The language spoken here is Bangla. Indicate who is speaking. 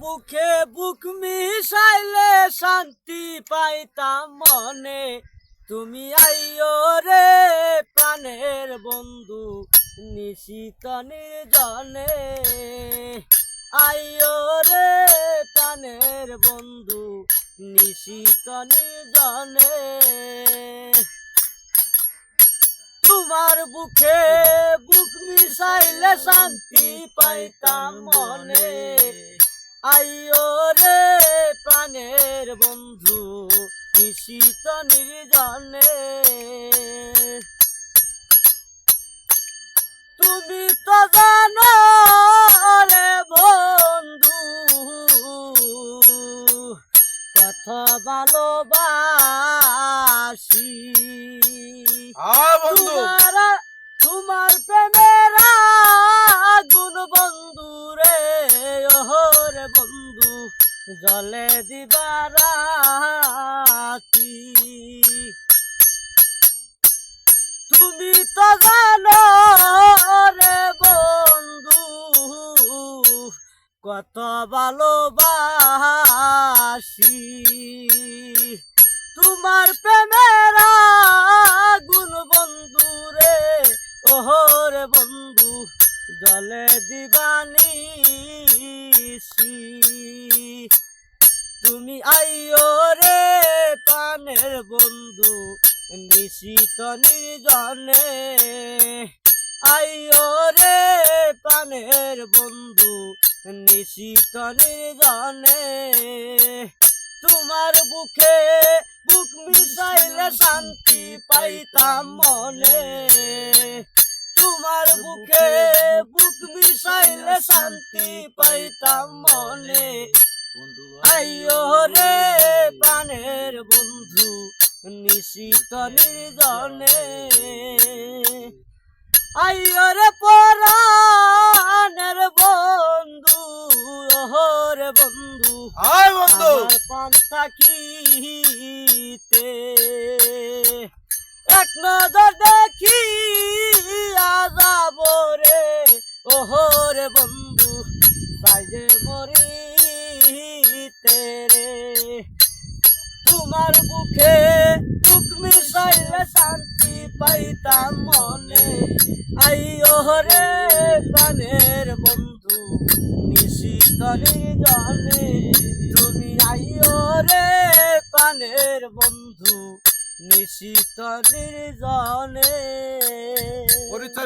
Speaker 1: বুকে বুক মিশাইলে শান্তি পাইতাম মনে। তুমি আইও রে প্রাণের বন্ধু নিশিত নির্জনে। আইও রে প্রাণের বন্ধু নিশিত নির্জনে। তোমার বুকে বুক মিশাইলে শান্তি পাইতাম মনে। আইও রে প্রাণের বন্ধু নিশিত নির্জনে। তুমি তো জানো রে বন্ধু কত ভালোবাসি। তোমার প্রেমের আগুন বন্ধু রে ওরে বন্ধু জলে দিবারাতি। তুমি তো জানো রে বন্ধু কত ভালোবাসি। তোমার প্রেমের আগুন বন্ধু রে ওরে বন্ধু জলে দিবানিসি। তুমি আইও রে প্রাণের বন্ধু নিশিত নির্জনে। আইও রে প্রাণের বন্ধু নিশিত নির্জনে। তোমার বুকে বুক মিশাইলে শান্তি পাইতাম মনে। তোমার বুকে বুক মিশাইলে শান্তি পাইতাম মনে। আইও রে প্রাণের বন্ধু নিশিত নির্জনে। আইও রে পরাণের বন্ধু ওরে বন্ধু
Speaker 2: আয় বন্ধু
Speaker 1: পন্থা খিতে এক নজর দেখি যাব রে ওরে বন্ধু সাইজে মরিতে রে। তোমার বুকে বুক মিশাইলে শান্তি পাইতাম মনে। আইও রে প্রাণের বন্ধু নিশিত নির্জনে। তুমি আইও রে প্রাণের বন্ধু নিশিত নির্জনে।